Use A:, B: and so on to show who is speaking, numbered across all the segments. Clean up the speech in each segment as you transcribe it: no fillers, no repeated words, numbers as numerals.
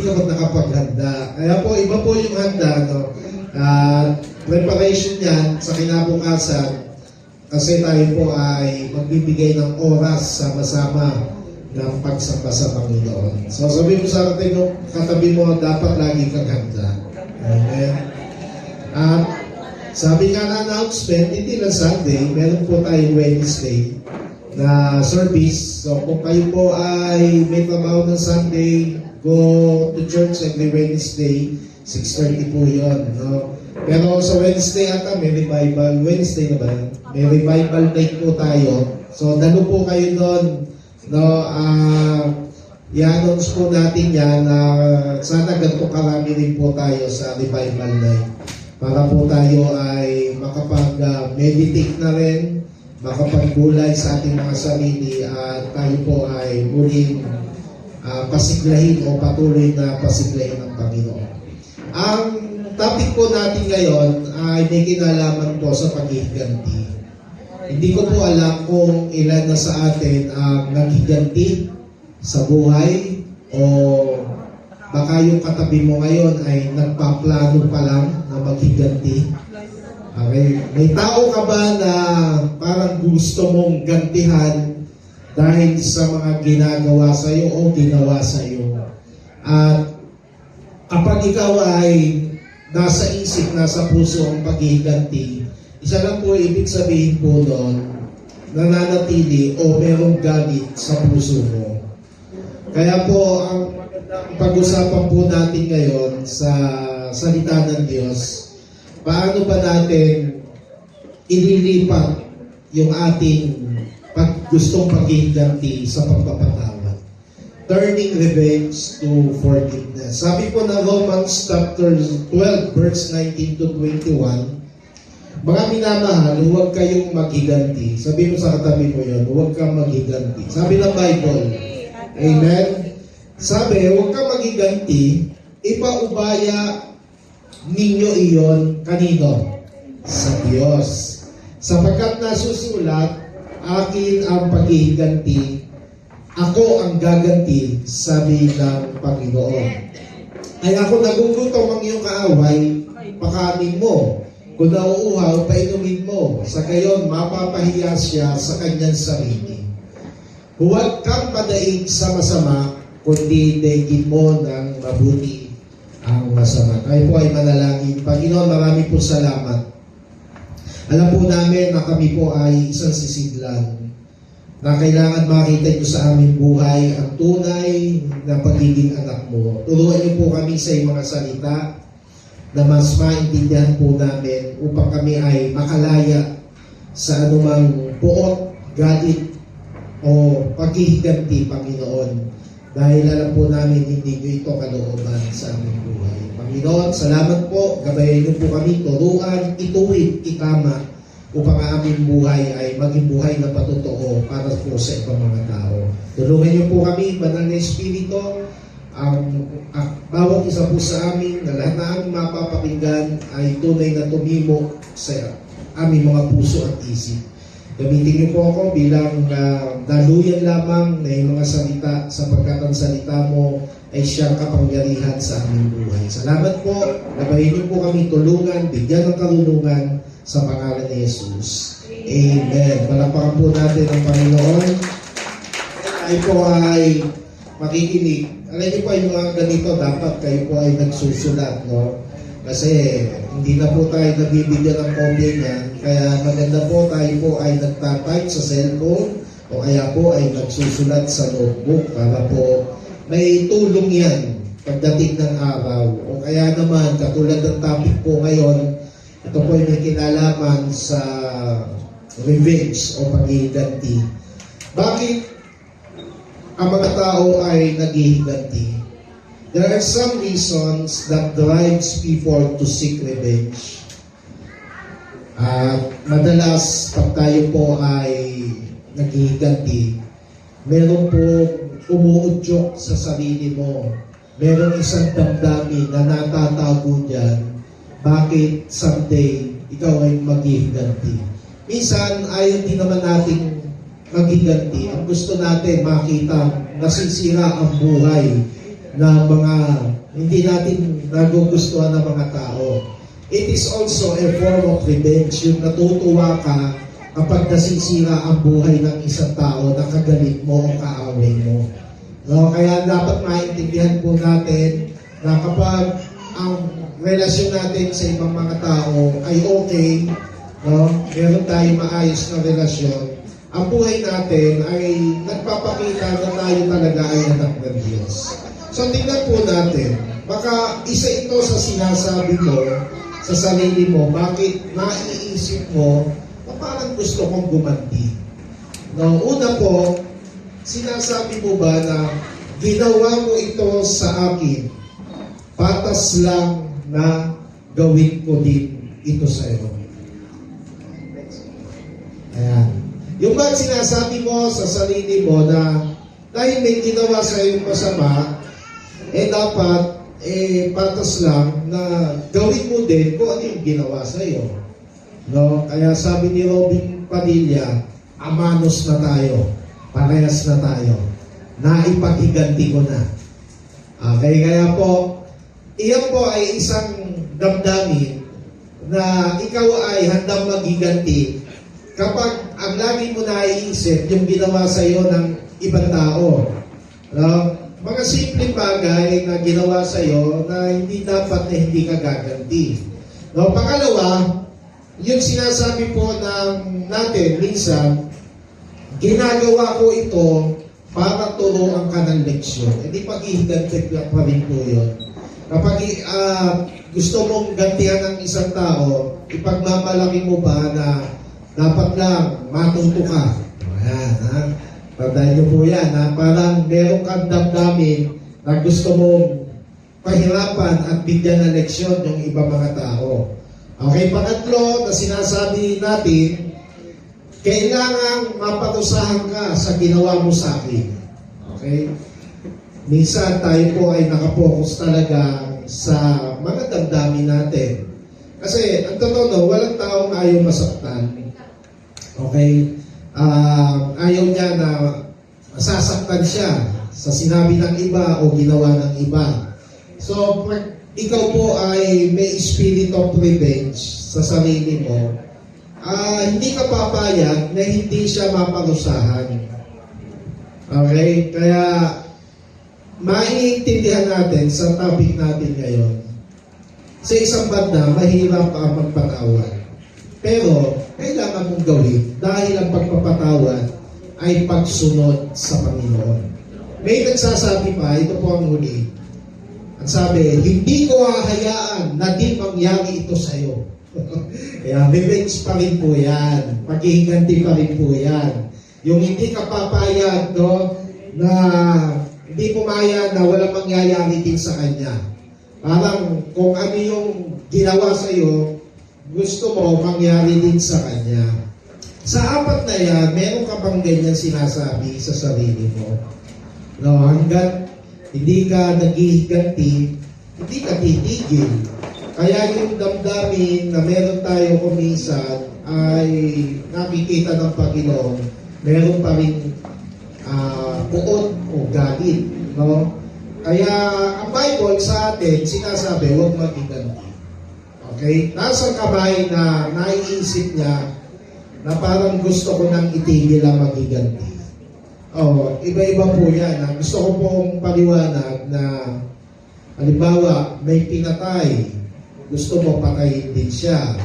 A: ka pa nakapaghanda. Kaya po, iba po yung handa, no? Preparation yan sa kinabukasan kasi tayo po ay magbibigay ng oras sama-sama ng pagsamba sa Panginoon. So sabi mo sa atin, katabi mo, dapat lagi kang handa. Amen. At sabi nga na announcement, hindi lang Sunday, meron po tayong Wednesday na service. So kung kayo po ay may trabaho ng Sunday, go to church every Wednesday, 6:30 po yun. No? Pero sa Wednesday ata may revival. Wednesday na ba yun? May revival night po tayo. So dalo po kayo doon. No, i-announce po natin yan na sana ganito karami rin po tayo sa revival night. Para po tayo ay makapag-meditate na rin, makapagbulay sa ating mga sarili at tayo po ay muling pasiglahin o patuloy na pasiglahin ng Panginoon. Ang topic po natin ngayon ay may kinalaman po sa paghihiganti. Hindi ko po alam kung ilan na sa atin ang naghiganti sa buhay o baka yung katabi mo ngayon ay nagpaplano pa lang na maghiganti. Okay. May tao ka ba na parang gusto mong gantihan dahil sa mga ginagawa sa iyo o ginawa sa iyo? At kapag ikaw ay nasa isip, nasa puso ang paghiganti, isa lang po ibig sabihin po doon, nananatili o merong galit sa puso mo. Kaya po, ang pag-usapan po natin ngayon sa salita ng Diyos, paano ba natin ililipat yung ating gustong paghiganti sa pagpapatawad. Turning revenge to forgiveness. Sabi po na Romans chapter 12, verse 19 to 21, mga minamahal, huwag kayong maghiganti. Sabi mo sa katabi mo yun, huwag kang maghiganti. Sabi ng Bible, amen? Sabi, huwag kang maghiganti, ipaubaya ninyo iyon kanino? Sa Diyos. Sapagkat nasusulat, akin ang paghihiganti, ako ang gaganti, sabi ng Panginoon. Ay ako nagugutom ang iyong kaaway, pakanin mo. Kung nauuhaw, painumin mo. Sa gayon, mapapahiya siya sa kanyang sarili. Huwag kang padaig sa masama, kundi daigin mo ng mabuti ang masama. Tayo po ay manalangin. Panginoon, marami po salamat. Alam po namin na kami po ay isang sisidlan na kailangan makita niyo sa aming buhay ang tunay na pagiging anak mo. Turuan niyo po kami sa iyong mga salita na mas maintindihan po namin upang kami ay makalaya sa anumang puot, galit o paghihiganti, Panginoon. Dahil alam po namin hindi nyo ito kalooban sa aming buhay. Panginoon, salamat po. Gabayan nyo po kami, turuan, ituwid, itama upang ang aming buhay ay maging buhay na patotoo para po sa ibang mga tao. Tulungan nyo po kami, Banal na Espiritu, ang bawat isa po sa amin na lahat na aming mapapakinggan ay tunay na tumimo sa aming mga puso at isip. Gamitin niyo po ako bilang daluyan lamang na yung mga salita sapagkat ang salita mo ay siyang kapangyarihan sa aming buhay. Salamat po. Gabayin niyo po kami tulungan, bigyan ng karunungan sa pangalan ni Jesus. Amen. Palakpakan po natin ang Panginoon. Ay po ay makikinig. Alam niyo po yung mga ganito, dapat kayo po ay nagsusulat, no? Kasi hindi na po tayo nabibigyan ng kopya niyan. Kaya maganda po tayo po ay nagtatype sa cellphone o kaya po ay nagsusulat sa notebook para po may tulong yan pagdating ng araw. O kaya naman, katulad ng topic po ngayon, ito po ay may kinalaman sa revenge o paghihiganti. Bakit ang mga tao ay naghihiganti? There are some reasons that drives people to seek revenge. Madalas, pag tayo po ay naghihiganti, meron po umuudyok sa sarili mo. Meron isang damdamin na natatago dyan. Bakit someday ikaw ay maghihiganti? Minsan, ayaw din naman natin maghiganti. Ang gusto natin makita nasisira ang buhay na mga hindi natin nagugustuhan ng mga tao. It is also a form of revenge. Yung natutuwa ka kapag nasisira ang buhay ng isang tao na kagalit mo o kaaway mo. No, kaya dapat maintindihan po natin na kapag ang relasyon natin sa ibang mga tao ay okay, no, meron tayong maayos na relasyon, ang buhay natin ay nagpapakita na tayo talaga ay anak ng Diyos. So tingnan po natin, baka isa ito sa sinasabi mo sa sarili mo, bakit naiisip mo na parang gusto kong gumanti. No, una po, sinasabi mo ba na ginawa mo ito sa akin, patas lang na gawin ko din ito sa iyo. Ayan. Yung ba sinasabi mo sa sarili mo na dahil may ginawa sa iyo masama, dapat patas lang na gawin mo din kung ano yung ginawa sa iyo. No? Kaya sabi ni Robin Padilla, amanos na tayo, parehas na tayo, naipaghiganti ko na. Okay, kaya po, iyan po ay isang damdamin na ikaw ay handang maghiganti kapag ang lagi mo naiisip yung ginawa sa iyo ng ibang tao. No? Mga simpleng bagay na ginawa sa iyo na hindi dapat na hindi ka gaganti. No? Pangalawa, yung sinasabi po natin minsan, ginagawa ko ito para turuan ka ng leksyon. Hindi pag-ihiganti pa rin po yun. Kapag gusto mong gantihan ng isang tao, ipagmamalaki mo ba na dapat lang matuto ka. Ayan, ha? Tandaan nyo po yan, ha? Parang meron kang damdamin na gusto mong pahirapan at bigyan ng leksyon yung iba mga tao. Okay, pangatlo na sinasabi natin, kailangan maparusahan ka sa ginawa mo sa akin. Okay? Minsan tayo po ay nakapokus talaga sa mga damdamin natin. Kasi, ang totoo, walang taong ayaw masaktan. Okay? Ayaw niya na masasaktan siya sa sinabi ng iba o ginawa ng iba. So, pag ikaw po ay may spirit of revenge sa sarili mo, hindi ka papayag na hindi siya maparusahan. Okay? Kaya, maiintindihan natin sa topic natin ngayon. Sa isang banda, mahirap magpatawad. Pero, kailangan mong gawin dahil ang pagpapatawad ay pagsunod sa Panginoon. May nagsasabi pa, ito po ang huli. Ang sabi, hindi ko hahayaan na di mangyari ito sa iyo. Kaya revenge pa rin po yan. Paghihiganti pa rin po yan. Yung hindi ka papayag, no, na hindi pumayag na walang mangyayari din sa kanya. Parang kung ano yung ginawa sa iyo, gusto mo mangyari din sa kanya. Sa apat na yan, meron ka bang ganyan sinasabi sa sarili mo? No, hanggat hindi ka naghihiganti, hindi ka titigil. Kaya yung damdamin na meron tayo kuminsan ay nakikita ng Panginoon, meron pa rin puot o galit. No? Kaya ang Bible sa atin, sinasabi, huwag maghiganti. Okay? Nasa kamay na naiisip niya na parang gusto ko nang itigil ang maghiganti. Iba-iba po yan. Gusto ko pong paliwanag na halimbawa, may pinatay. Gusto mo patayin din siya.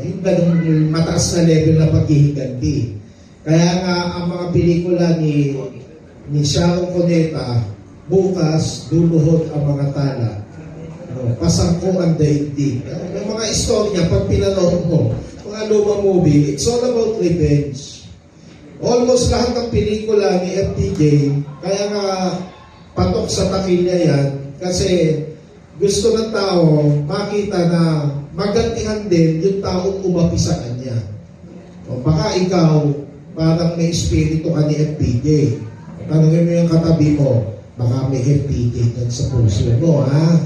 A: Yung ganun mataas na level na paghihiganti. Kaya nga, ang mga pelikula ni Sharon Cuneta, bukas, luluhod ang mga tala. Pasangko ang daigdig. Yung mga istorya, pag pinanood mo, mga lumang movie, it's all about revenge. Almost lahat ng pelikula ni FTJ, kaya nga patok sa takilya yan, kasi gusto ng tao makita na magantihan din yung taong umapi sa kanya. O baka ikaw, parang may espiritu ka ni FTJ. Tanungin mo yung katabi mo, baka may FTJ dyan sa puso mo, ha?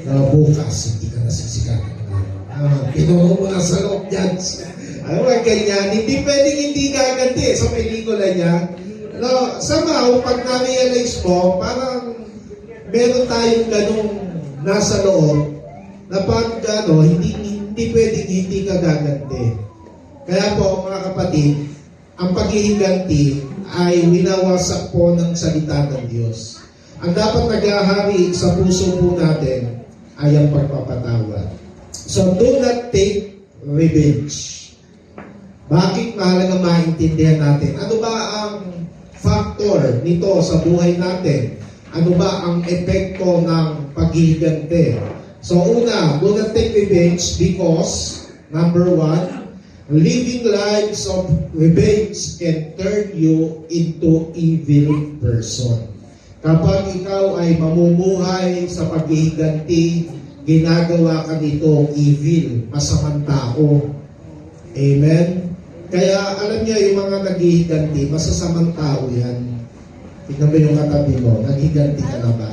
A: Na bukas, hindi ka nasisikat. Pinuro mo na sa loob dyan. Ano ba ganyan? Hindi pwedeng hindi gaganti sa pelikula niya. No, somehow, pag na-realize mo, parang meron tayong ganong nasa loob na pag hindi pwedeng hindi ka gaganti. Kaya po mga kapatid, ang paghihiganti ay winawasak po ng salita ng Diyos. Ang dapat naghahari sa puso po natin ay ang pagpapatawad. So do not take revenge. Bakit mahalaga maintindihan natin? Ano ba ang factor nito sa buhay natin? Ano ba ang epekto ng paghihiganti? So una, do not take revenge because, number one, living lives of revenge can turn you into evil person. Kapag ikaw ay mamumuhay sa paghihiganti, ginagawa ka nito evil, masamang tao. Amen? Kaya alam niyo, yung mga naghihiganti, masasamang tao yan. Tignan mo yung katabi mo, naghiganti ka na ba?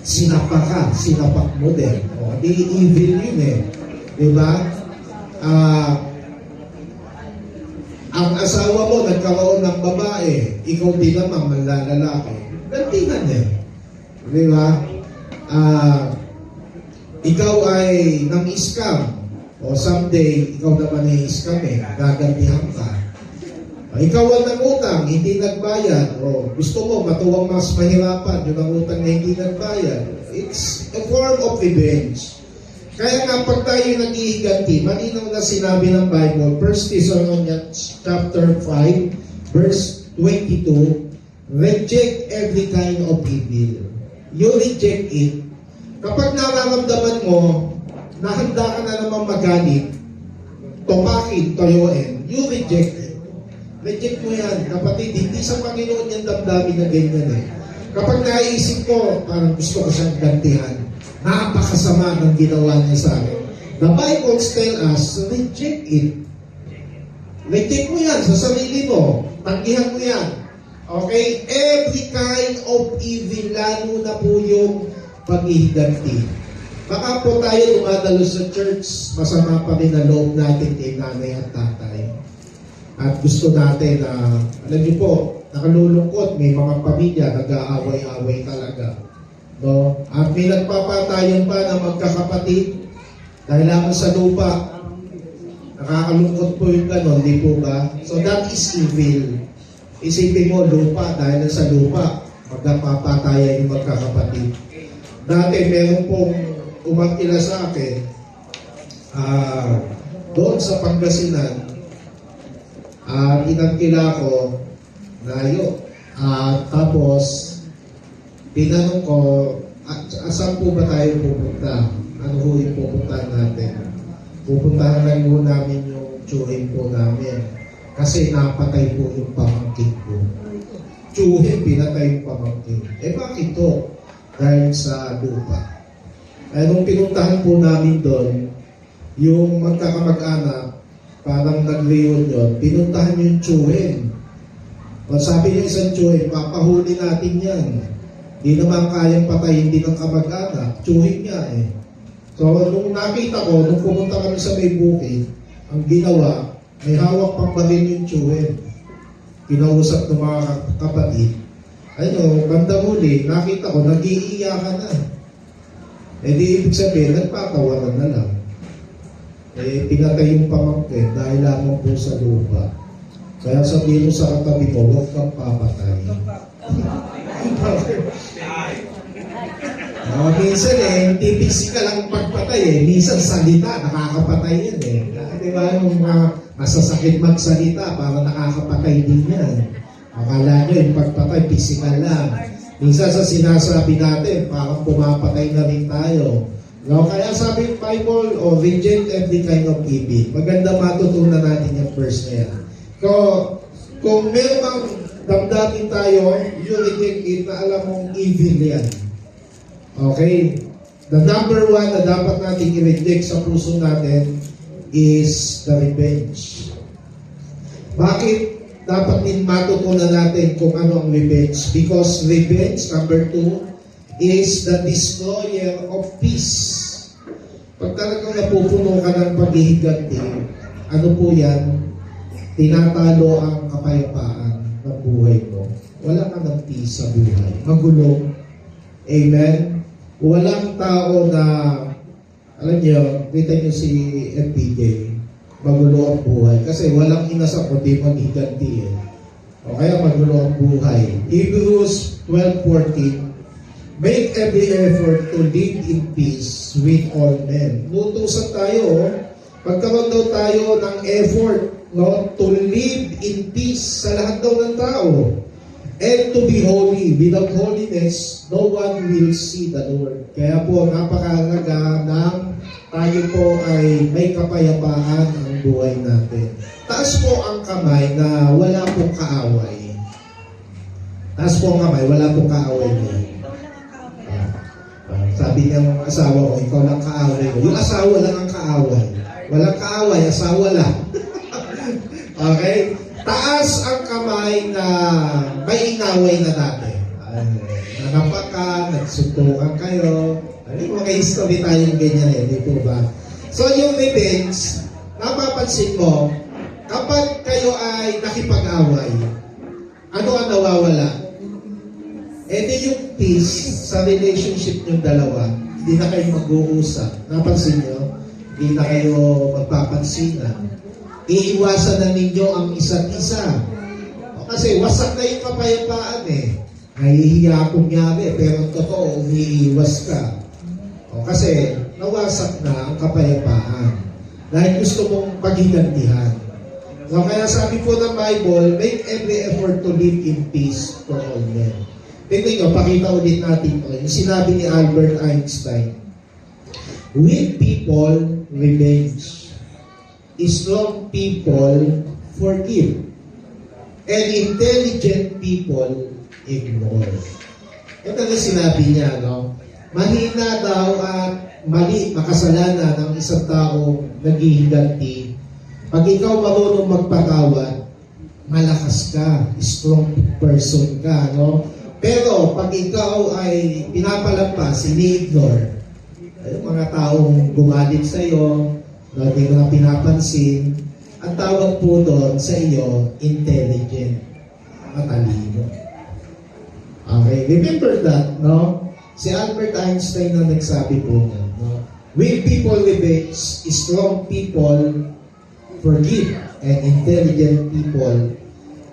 A: Sinapak mo din. O, di evil yun eh. Diba? Ang asawa mo nagkaroon ng babae, ikaw din naman manlalaki. Gantihan eh. Diba? Ikaw ay nang-scam. O someday, ikaw naman ay scam eh. Gagantihan ka. Ikaw ang nangutang, hindi nagbayad. O gusto mo, matuwang mas mahirapan yung nangutang na hindi nagbayad. It's a form of revenge. Kaya nga, pag tayo naghihiganti, malinaw na sinabi ng Bible, 1 Thessalonians chapter 5, verse 22, reject every kind of evil. You reject it. Kapag nararamdaman mo, na handa ka na naman magalit, tumakin, toyoin, you reject it. Reject mo yan, kapatid. Hindi sa Panginoon yung damdamin na ganyan eh. Kapag naisip ko, parang gusto ko siyang gantihan, napakasama ng ginawa niya sa akin. The Bible tells us, reject it. Reject mo yan sa sarili mo. Tanggihan mo yan. Okay? Every kind of evil, lalo na po yung paghihiganti. Baka po tayo dumadalo sa church, masama pa rin na loob natin kay nanay at tatay. At gusto natin na, alam niyo po, nakalulungkot, may mga pamilya nag-aaway-away talaga. No? At may nagpapatayan pa na magkakapatid dahil lamang sa lupa. Nakakalungkot po yung ganon, di po ba? So that is evil. Isipin mo, lupa, dahil sa lupa, magkapapatayan yung magkakapatid. Dati meron pong umakila sa akin, doon sa Pangasinan, inangkila ko na yun. Tapos, tinanong ko, saan po ba tayo pupunta? Ano po yung pupuntahan natin? Pupuntahan lang po namin yung tsuhin po namin. Kasi napatay po yung pamangkin ko. Tsuhin, pinatay yung pamangkin. Bakit to? Dahil sa lupa. Nung pinuntahan po namin doon, yung magkakamag-anak, parang nag-reunion, pinuntahan yung tsuhin. Sabi niya isang tsuhin, papahuli natin yan. Di naman kayang patayin din ng kamag-anak. Tsuhin niya eh. So, nung nakita ko, nung pumunta kami sa may bukid, ang ginawa, may hawak pang baril yung tsuhin. Kinausap ng mga kapatid. Banda muli, nakita ko, nag-iiyakan na. Di ibig sabihin, nagpatawaran na lang. Pinatay yung pamangkin dahil lamang po sa lupa. Kaya sabihin mo sa katabi mo, huwag kang papatay. Minsan hindi physical ang pagpatay minsan salita, nakakapatay yan Di ba yung masasakit magsalita, para nakakapatay din yan. Akala nyo yung pagpatay, physical lang. Minsan sa sinasabi natin, parang pumapatay na rin tayo. Kaya sabi ng Bible, reject every kind of evil. Maganda matutunan natin yung verse na yan. Kung meron bang damdamin tayo, you reject it na alam mong evil yan. Okay? The number one na dapat natin i-reject sa puso natin is the revenge. Bakit dapat din matutunan natin kung ano ang revenge? Because revenge, number 2, is the destroyer of peace. Pag talagang napupuno ka ng paghihiganti, ano po yan? Tinatalo ang kapayapaan ng buhay mo. wala ka ng peace sa buhay. Magulo. Amen? Walang tao na, alam niyo, kita niyo si FPJ, magulo ang buhay. Kasi walang inasal kundi maghiganti eh. O kaya magulo ang buhay. Hebrews 12:14, make every effort to live in peace with all men. Nutusan tayo, magkaroon daw tayo ng effort, no, to live in peace sa lahat daw ng tao. And to be holy. Without holiness, no one will see the Lord. Kaya po, napakahalaga ng tayo po ay may kapayapaan ang buhay natin. Taas po ang kamay na wala pong kaaway. Taas po ang kamay, wala pong kaaway niya. Sabi ng asawa ko, ikaw lang kaaway ko. Yung asawa lang ang kaaway. Walang kaaway, asawa lang. Okay? Taas ang kamay na may inaway na dati. Nanapakan, nagsuntukan kayo. Mga history tayong ganyan eh, di po ba? So yung revenge, napapansin mo, kapag kayo ay nakipag-away, ano ang nawawala? Eh di yung peace sa relationship ng dalawa, hindi na kayo mag-uusap. Napansin nyo? Hindi na kayo magpapansinan. Iiwasan na ninyo ang isa't isa. Kasi wasak na yung kapayapaan eh. Nahihiya kunyari, pero totoo, umiiwas ka. Kasi nawasak na ang kapayapaan. Dahil gusto mong paghigantihan. Kaya sabi po ng Bible, make every effort to live in peace for all men. Tingnan nyo, pakita ulit natin ito. Yung sinabi ni Albert Einstein, weak people revenge. Strong people forgive. And intelligent people ignore. Ito na sinabi niya, no? Mahina daw at mali, makasalanan ng isang tao naghihiganti. Pag ikaw marunong magpatawad, malakas ka, strong person ka, no? Pero pag ikaw ay pinapalampas, ini-ignore, ay mga taong gumalit sa iyo, hindi mo na pinapansin, ang tawag po doon sa iyo, intelligent, matalino. Okay, remember that, no? Si Albert Einstein na nagsabi po niya, no? Weak people revenge, strong people forgive, and intelligent people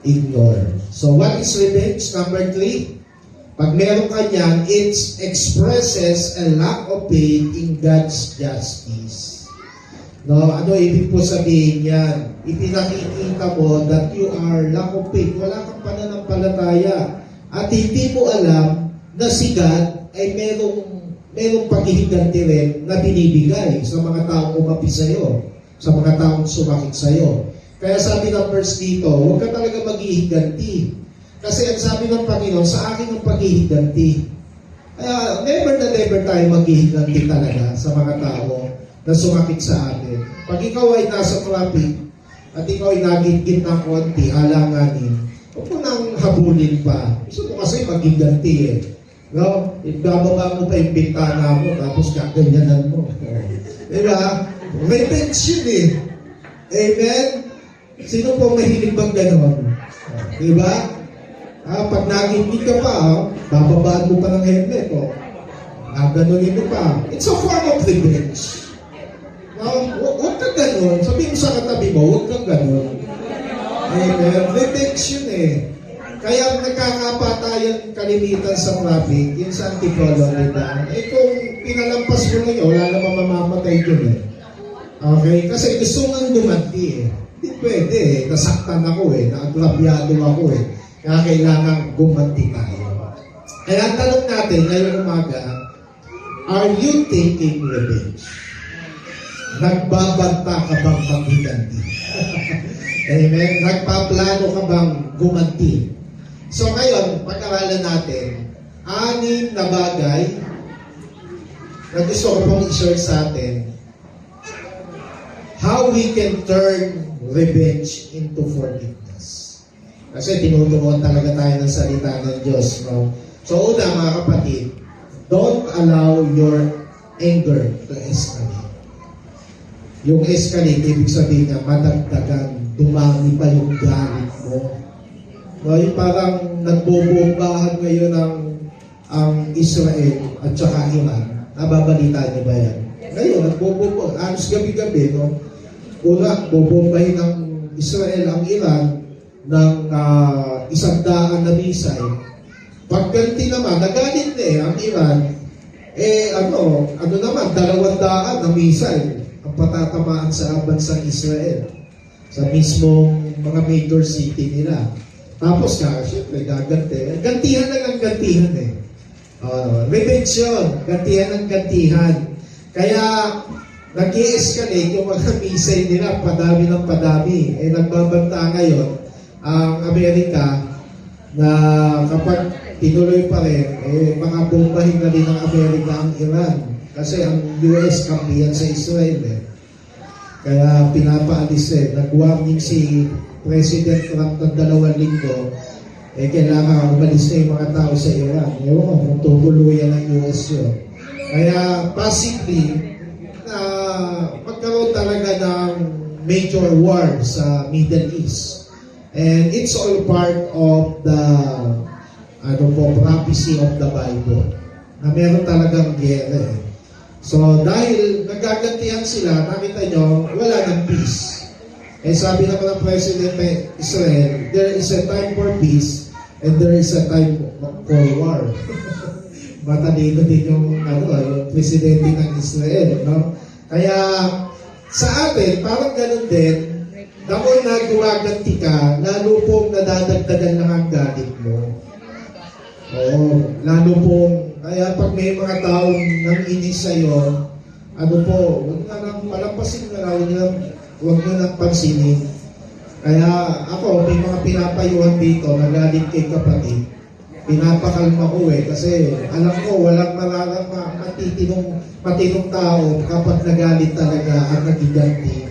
A: ignore. So what is revenge? Number 3, pag meron ka niyan, it expresses a lack of faith in God's justice. No, ano ibig po sabihin yan? Ipinakikita mo that you are lack of faith. Wala kang pananampalataya. At hindi mo alam na si God ay merong paghihiganti rin na binibigay sa mga taong umapi sa'yo, sa mga taong sumakit sa'yo. Kaya sabi ng verse dito, huwag ka talaga maghihiganti. Kasi ang sabi ng Panginoon, sa akin ang paghihiganti. Kaya never na never tayo maghihiganti talaga sa mga tao na sumakit sa atin. Pag ikaw ay nasa traffic at ikaw ay nagigit ng konti, alanganin, huwag mo nang habulin pa. Gusto mo kasi magiganti eh. No? Ibababa mo pa yung bintana mo, tapos kaganyanan mo. Diba? Revenge yun eh. Amen? Sino po mahilig bang ganon? Diba? Pag nagigit ka pa, bababaan mo pa ng helmet. Gaganunin mo pa. It's a form of revenge. Huwag kang ganon. Sabihin mo sa katabi mo, huwag kang ganon. Amen. Revenge yun eh. Kaya nagkakapatayan kalimitan sa traffic, yun sa antipolo, diba? Eh kung pinalampas mo na yun, wala namang mamamatay dun eh. Okay? Kasi gusto nga dumanti eh. Hindi pwede eh. Nasaktan ako eh. Naagrabyado ako eh. Kaya kailangan gumanti tayo. Kaya ang tanong natin ngayong umaga, are you taking revenge? Nagbabanta ka bang maghiganti? Amen? Nagpaplano ka bang gumanti? So ngayon, pag-aralan natin, 6 na bagay na gusto ko pong i-share sa atin how we can turn revenge into forgiveness. Kasi tinuturuan talaga tayo ng salita ng Diyos. No? So una mga kapatid, don't allow your anger to escalate. Yung escalate, ibig sabihin niya, madagdagan, dumami pa yung galit mo. No, yung parang nagbobombahan ngayon ang Israel at saka Iran. Nababalita niyo ba yan? Ngayon, nagbobomba. Anos gabi-gabi, no? Una, bobombahin ng Israel ang Iran ng 100 na missile. Pagganti naman, nagalit na ang Iran, ano naman, 200 na missile ang patatamaan sa bansang Israel sa mismong mga major city nila. Tapos syempre, gaganti. Gantihan lang ang gantihan eh. Revenge yun. Gantihan ang gantihan. Kaya, nag-i-escalate yung mga missile nila, padami ng padami. Nagbabanta ngayon ang Amerika na kapag tinuloy pa rin, mga bombahin na rin ng Amerika ang Iran. Kasi ang US kampiyan sa Israel eh. Kaya pinapaalis nag-warning si President Trump ng 2 linggo, kailangan umalis na yung mga tao sa Iran. Ewan ko kung tutuluyan ng US yun. Kaya possibly, magkaroon talaga ng major war sa Middle East. And it's all part of the prophecy of the Bible. Na meron talagang gera eh. So, dahil nagagantihan sila, nakita nyo, wala ng peace. Sabi naman ng President Israel, there is a time for peace and there is a time for war. Matalino din yung Presidente ng Israel. No? Kaya, sa atin, parang ganun din, dahil na gumaganti ka, lalo pong nadadagdagan lang ang galit mo. Lalo pong, kaya pag may mga taong nang-inis sa'yo, huwag na lang palampasin na lang, huwag nyo nang pansinin. Kaya ako, may mga pinapayuhan dito, nagalit kay kapatid. Pinapakalma ko kasi alam ko, walang matinong tao kapag nagalit talaga at nagiganti.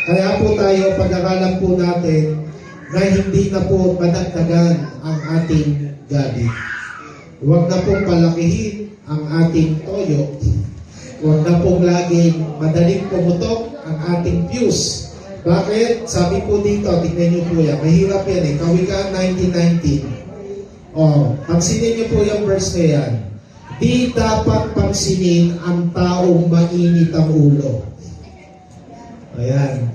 A: Kaya po tayo, pag-aralan po natin na hindi na po madagdagan ang ating galit. Huwag na pong palakihin ang ating toyo. Huwag na pong laging madaling pumutok ang ating fuse. Bakit? Sabi po dito, tignan niyo po yan. Mahirap yan eh. Kawikaan 1919. Pansinin niyo po yung verse na yan. Di dapat pansinin ang taong mainit ang ulo. Ayan.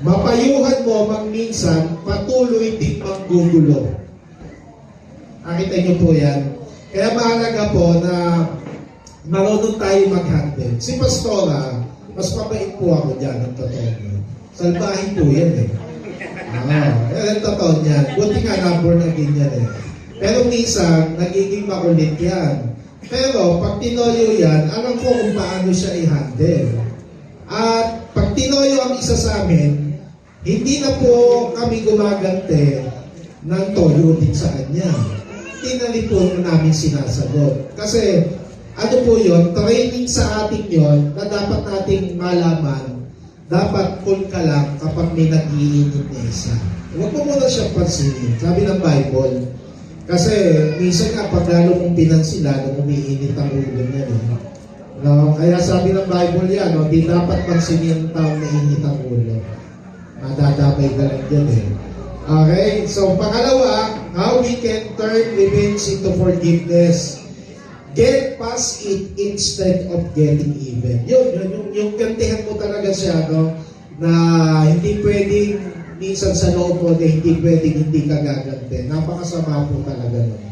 A: Mapayuhan mo minsan, patuloy din manggugulo. Nakita niyo po yan. Kaya mahalaga po na marunong tayo mag-handle. Si Pastora, mas mabait po ako dyan, ang totoo niyo. Salbahin po yan eh. Ang totoo niyan. Buti nga number na ganyan eh. Pero minsan, nagiging makulit yan. Pero pag tinoyo yan, alam ko kung paano siya i-handle. At pag tinoyo ang isa sa amin, hindi na po kami gumagante ng toyo din sa kanya. Hindi na rin po namin sinasagot. Kasi ano po yun, training sa ating yon na dapat nating malaman, dapat cool ka lang kapag may nag-iinit na isa. Huwag mo muna siyang pansinin. Sabi ng Bible, kasi minsan nga pag lalo mong pinansin, lalo umiinit ang ulo niya. No? Kaya sabi ng Bible yan, di dapat pansinin ang taong nainit ang ulo. Madadamay ka lang dyan eh. Okay, so pangalawa, how we can turn revenge into forgiveness. Get past it instead of getting even. Yung gantihan mo talaga siya, na hindi pwedeng minsan sa loob mo na hindi pwedeng hindi ka gaganti. Napakasama po talaga nun.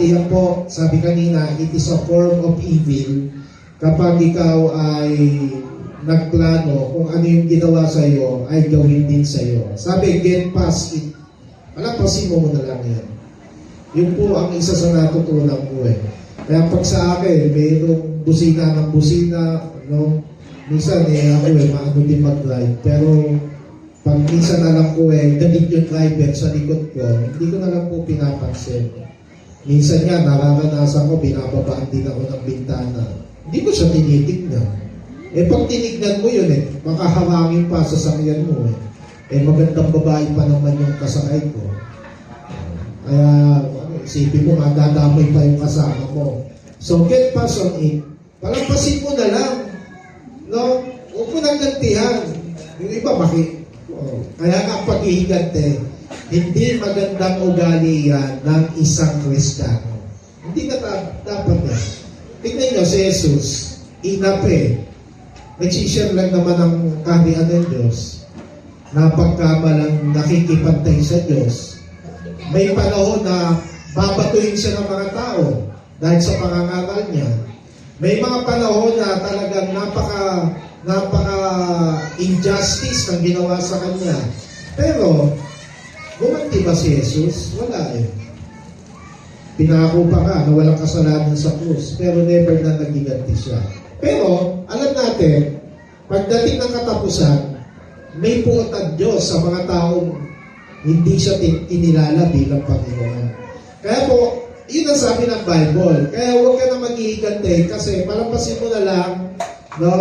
A: Diyan po, sabi kanina, it is a form of evil kapag ikaw ay nagplano kung ano yung ginawa sa iyo ay gawin din sa iyo. Sabi, get past it. Palampasin mo na lang yan. Yun po ang isa sa natutunan ko eh. Kaya pag sa akin, mayroong busina ng busina, minsan ako maano din mag-drive. Pero pag minsan alam ko galit yung driver sa likod ko, hindi ko na lang po pinapansin. Minsan nga, nararanasan ko, binababaan din ako ng bintana. Hindi ko siya tinitignan. Pag tinignan mo yun makaharangin pa sa sakyan mo magandang babae pa naman yung kasakay ko. Kaya, isipin mo, dadamay pa yung kasama mo. So, get past on it. Palampasin mo na lang. Huwag mo nang gantihan. Yung iba, kaya nga pag-ihigante, Hindi magandang ugali yan ng isang Kristiyano. Hindi ka dapat yan. Tignan nyo si Jesus, inape. Nagsishare lang naman ang kaharian ng Diyos. Napagkamalang nakikipantay sa Diyos. May panahon na babatuhin siya ng mga tao dahil sa pangangaral niya. May mga panahon na talagang napaka-injustice ng ginawa sa kanya. Pero, gumanti ba si Jesus? Wala eh. Pinako pa nga na walang kasalanan sa krus, pero never na nagiganti siya. Pero, alam natin, pagdating ng katapusan, may puot ang Diyos sa mga taong hindi siya kinilala bilang Panginoon. Kaya po, yun ang sabi ng Bible. Kaya huwag ka na mag-iigante kasi palampasin mo na lang, no?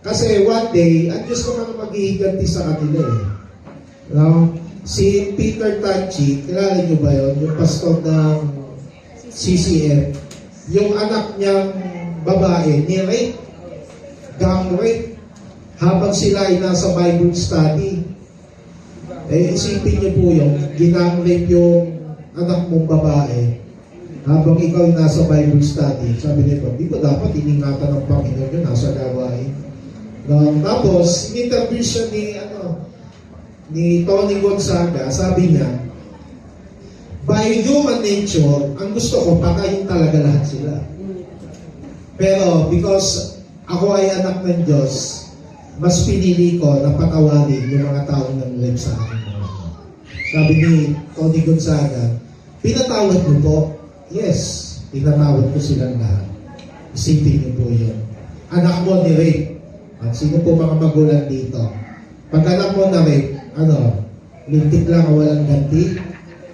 A: Kasi one day, ang Diyos ko na mag-iiganti sa kanila eh. No? Si Peter Tanchi, kilala niyo ba yun? Yung pastor ng CCM. Yung anak niyang babae, ni-rape, gang rape, habang sila ay nasa Bible study. Eh, isipin niyo po yung ginang rape yung anak mong babae habang ikaw ay nasa Bible study. Sabi niya, di ba dapat iningatan ng Panginoon yun, nasa gawain? Tapos, in-interview siya ni Tony Gonzaga, sabi niya, by human nature, ang gusto ko, patayin talaga lahat sila. Pero, because ako ay anak ng Diyos, mas pinili ko na patawarin yung mga taong nang-live sa akin. Sabi ni Tony Gonzaga, pinatawad mo po? Yes, pinatawad ko silang lahat. Isipin niyo po yun. Anak mo ni rape. At sino po mga magulang dito? Pag anak mo na rape, lintik lang o walang ganti.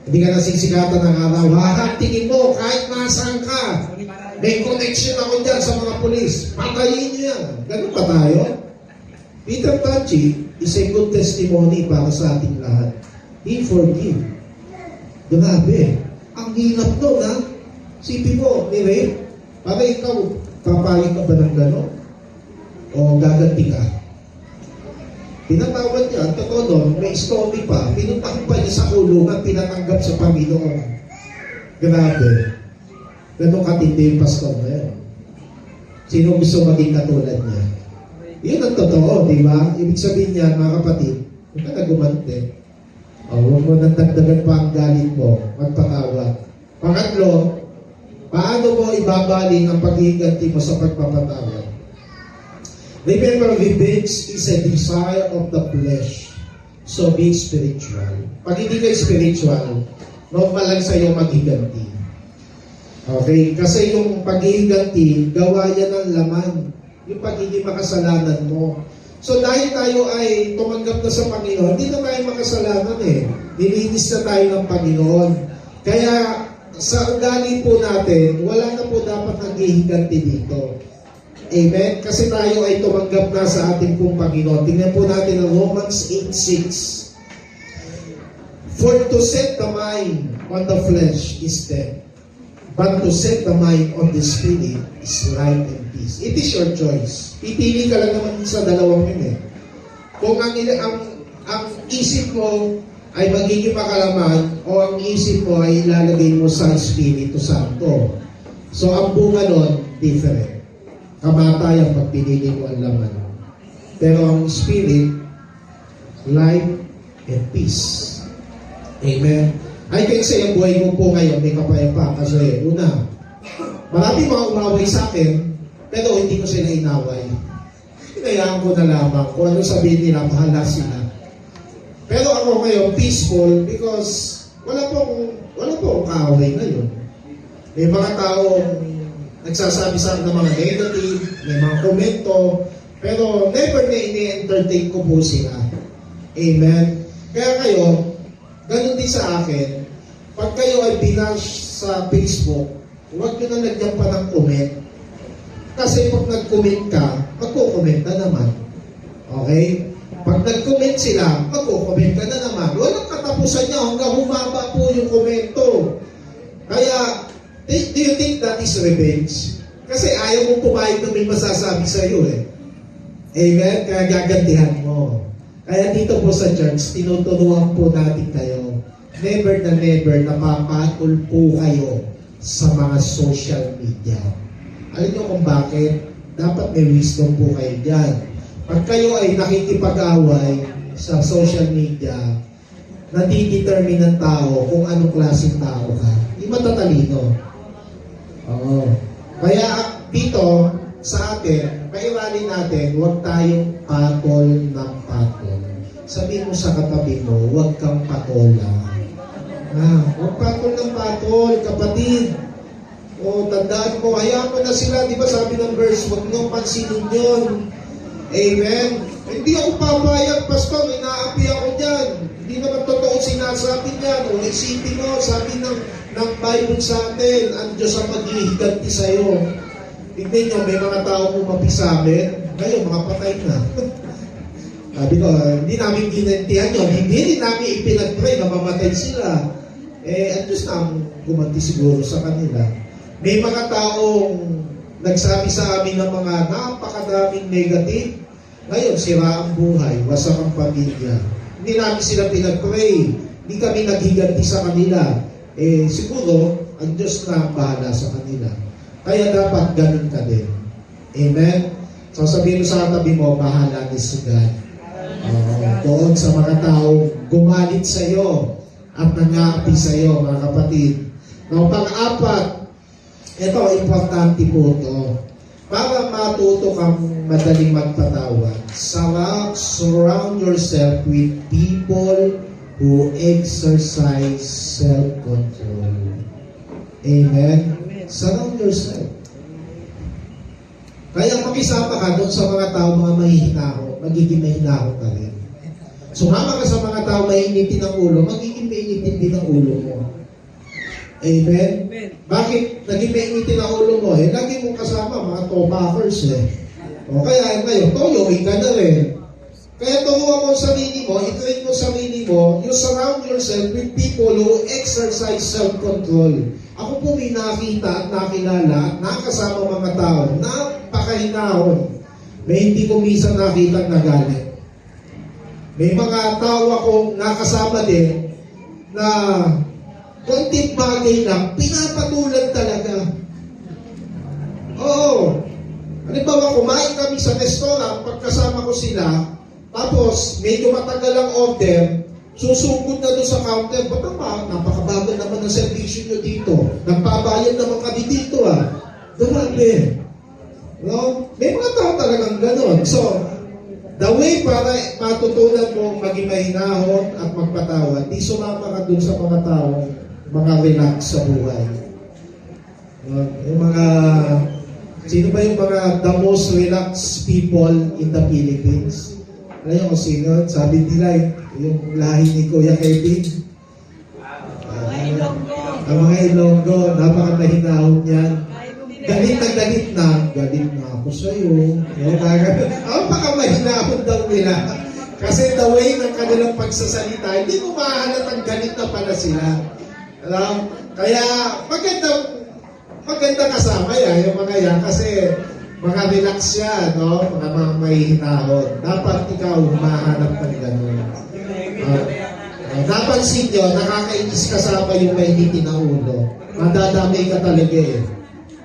A: Hindi ka nasisikatan ng araw. Hahantingin mo kahit nasaan ka. May connection ako dyan sa mga polis. Patayin niyo yan. Ganun pa tayo? Peter Tanchi is a good testimony para sa ating lahat. He forgive. Grabe. Ang hirap nun, ha? Sipi mo, ni rape, para ikaw, papayag ka ba ng gano'n? O gaganti ka? Pinatawad niya, totoo nun, may story pa, pinuntahan pa niya sa kulungan, pinatanggap sa Panginoon. Grabe. Ganun katindi yung pastor na yun. Sino gusto maging katulad niya? Yun ang totoo, di ba? Ibig sabihin niya, mga kapatid, huwag ka na gumante. Huwag mo nang dagdagan pa ang galit mo, magpatawad. Pangatlo, paano mo ibabaling ang paghihiganti mo sa pagpapatawad? Remember, revenge is a desire of the flesh. So be spiritual. Pag hindi ka spiritual, normal lang sa'yo maghiganti. Okay? Kasi yung paghihiganti, gawa yan ng laman. Yung pagiging makasalanan mo. So dahil tayo ay tumanggap na sa Panginoon, hindi na tayo makasalanan eh. Nilinis na tayo ng Panginoon. Kaya sa ugali po natin, wala na po dapat naghihiganti dito. Amen? Kasi tayo ay tumanggap na sa ating pong Panginoon. Tingnan po natin ang Romans 8:6. For to set the mind on the flesh is death, but to set the mind on the Spirit is life and peace. It is your choice. Pipili ka lang naman sa dalawang yun eh. Kung ang isip mo ay magiging makalaman o ang isip mo ay ilalagay mo sa Espiritu Santo. So ang bunga nun, different. Kamatayan pag pinili mo ang laman. Pero ang Spirit, life and peace. Amen. I can say ang buhay mo po ngayon may kapayapaan kasi una, marami mga umaway sa akin, pero hindi ko sila inaway. Hinayaan ko na lamang kung ano sabihin nila, bahala sila. Pero ako ngayon, peaceful because wala po akong kaaway ngayon. May mga taong nagsasabi sa akin ng mga negative, may mga komento, pero never na ini-entertain ko po sila. Amen. Kaya kayo, ganun din sa akin, pag kayo ay binash sa Facebook, huwag nyo na lagyan pa ng comment. Kasi pag nag-comment ka, magko-comment na naman. Okay? Pag nag-comment sila, magko-comment ka na naman. Walang katapusan niya hanggang humaba po yung komento. Kaya, do you think that is revenge? Kasi ayaw mong pumayag na may masasabi sa iyo eh. Amen? Kaya gagantihan mo. Kaya dito po sa church, tinuturuan po natin kayo never na never napapatol po kayo sa mga social media. Alam niyo kung bakit? Dapat may wisdom po kayo dyan. Pag kayo ay nakikipag-away sa social media, nadidetermine ng tao kung anong klaseng tao ka. Hindi matatalino. Oo. Kaya dito, sa atin, pairali natin, huwag tayong patol ng patol. Sabihin mo sa katabi mo, huwag kang patola. Huwag patol ng patol, kapatid. O, tandaan mo, hayaan mo na sila. Di ba sabi ng verse, huwag nyo pansinin yun. Amen? Hindi ako papayag, pastor. Inaapi ako dyan. Hindi naman totoo sinasabi niyan. O, isipin mo, sabi ng Bible sa atin, ang Diyos ang maghihiganti sa'yo. Tignan nyo, may mga tao pumapi sa amin. Ngayon, mga patay na. Sabi ko, hindi namin ginantihan yun. Hindi namin ipinag-pray na mamatay sila. Ang Diyos na ang gumanti siguro sa kanila. May mga taong nagsabi sa amin ng mga napakadaming negative. Ngayon, sira ang buhay, wasak ang pamilya. Hindi namin sila pinag-pray. Hindi kami naghiganti sa kanila. Siguro, ang Diyos na ang bahala sa kanila. Kaya dapat ganun ka din. Amen? So sabihin mo sa katabi mo, bahala ni si God. Doon sa mga taong gumalit sa iyo at nangapi sa iyo, mga kapatid. Now, pang-apat, ito, importante po ito. Para matuto kang madaling magpatawad, surround yourself with people who exercise self-control. Amen? Surround yourself. Kaya makisama ka doon sa mga tao, mga mahihinaho, magiging mahihinaho ka rin. Sumama ka sa mga tao mainitin ang ulo, magiging mainitin din ang ulo mo. Amen? Bakit naging mainitin ang ulo mo? Lagi mong kasama mga topakers O kaya ngayon, toyoin ka na rin. Kaya turuan mo sarili mo, i-train mo sarili mo, you surround yourself with people who exercise self-control. Ako po may nakita at nakilala at nakasama mga tao, napakahinahon. May hindi ko minsan nakita na galit. May mga tao akong nakasama din na konting bagay lang, pinapatulan talaga. Oo. Halimbawa, kumain kami sa restaurant, pagkasama ko sila, tapos medyo matagal ang order, susugod na doon sa counter, ba't napakabagal naman ang servisyo nyo dito. Nagpabayad naman kami dito Grabe. No? May mga tao talagang ganon. So, the way para matutunan mo maging mahinahon at magpatawad, di sumama ka doon sa mga tao, mga relax sa buhay. Yung mga, sino ba yung mga the most relaxed people in the Philippines? Alam kung sino? Sabi nila, yung lahi ni Kuya Kevin. Ang mga Ilonggo, napaka-mahinahon yan. Galit na ako sa'yo. Napaka-mahinahon daw nila. Kasi the way ng kanilang pagsasalita, hindi mo mahalatang galit na pala sila. Alam? Kaya maganda kasama yan, yung mga yan, kasi mga relax yan, no? Mga mahihinahon. Dapat ikaw mahanap ng gano'n. Napansin nyo, nakakainis kasama yung mainitin na ulo. Madadamay ka talaga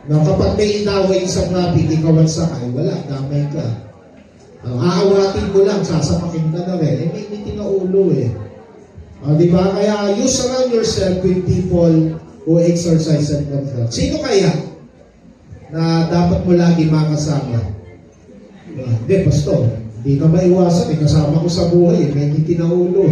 A: No, kapag may inaway sa traffic, ikaw ang sakay, wala, damay ka. Aawatin mo lang, sasapakin ka na rin. May initin na ulo diba? Kaya you surround yourself with people who exercise and control. Sino kaya na dapat mo lagi makasama? Hindi, pastor. Hindi ka maiwasan. Kasama ko sa buhay. May initin na ulo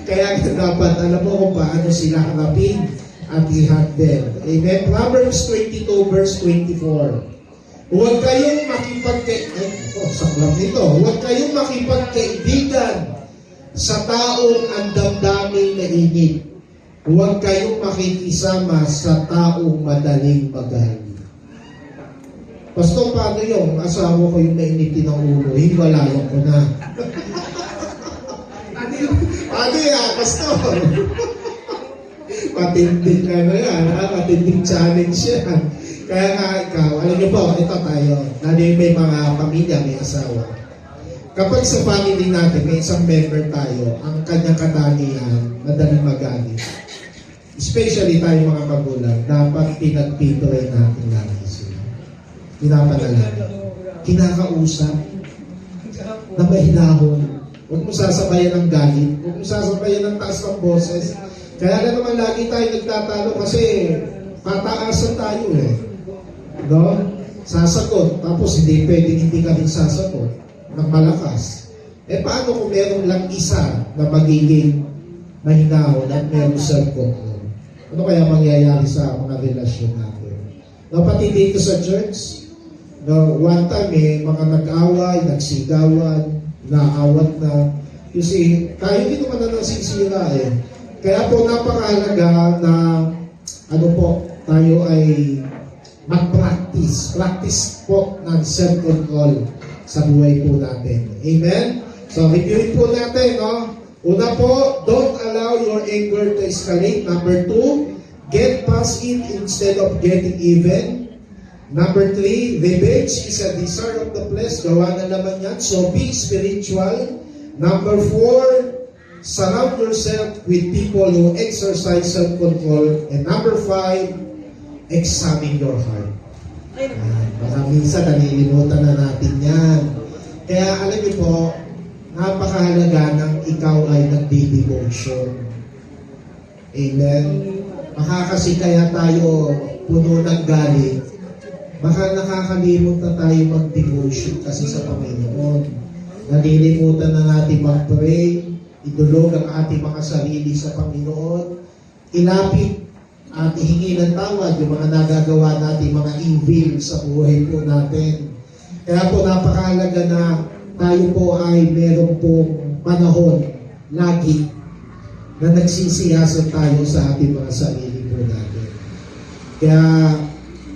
A: Kaya dapat alam mo kung paano sila harapin at i-handle. Amen? Proverbs 22 verse 24. Huwag kayong Huwag kayong makipagkaibigan sa taong ang damdaming mainit. Huwag kayong makikisama sa taong madaling magaling. Pastor, paano yung asawa ko yung nainitin ng ulo? Hiwalayan ko na. Paano yan, Pastor? Matinding matinding challenge yan. Kaya nga ikaw, alam niyo po, ito tayo, may mga pamilya, may asawa. Kapag sa family natin, may isang member tayo, ang kanyang katangian, madaling magalit. Especially tayo mga magulang, dapat pinagpipray natin lagi sila. Pinapanalangin. Kinakausap na mahinahon. Huwag mo sasabayan ng galit. Huwag mo sasabayan ng taas ng boses. Kaya na naman lagi tayo nagtatalo kasi pataasan tayo eh. No? Sasagot. Tapos hindi pwedeng hindi ka rin sasagot ng malakas. Eh paano kung meron lang isa na magiging mahinahon at meron self-control? Ano kaya mangyayari sa mga relasyon natin? No, pati dito sa church, no, one time mga nag-away, nagsigawan, naawat na. You see, tayo din naman na nasisira eh. Kaya po napakahalaga na tayo ay mag-practice. Practice po ng self-control sa buhay po natin. Amen? So, reviewin po natin, no? Una po, don't allow your anger to escalate. Number 2, get past it instead of getting even. Number 3, revenge is a desire of the flesh. Gawa na naman yan. So, be spiritual. Number 4, surround yourself with people who exercise self-control. And number 5, examine your heart. Baka minsan nalilimutan na natin yan. Kaya alam niyo po, napakahalaga ng ikaw ay nagdi-devotion. Amen? Baka kasi kaya tayo puno ng galit. Baka nakakalimot na tayo mag-devotion kasi sa Panginoon. Nalilimutan na natin mag-pray, idulog ang ating mga sarili sa Panginoon, ilapit at hihingi ng tawad yung mga nagagawa natin, mga evil sa buhay po natin. Kaya po napakahalaga na tayo po ay meron pong panahon lagi na nagsisiyasan tayo sa ating mga sarili po natin. Kaya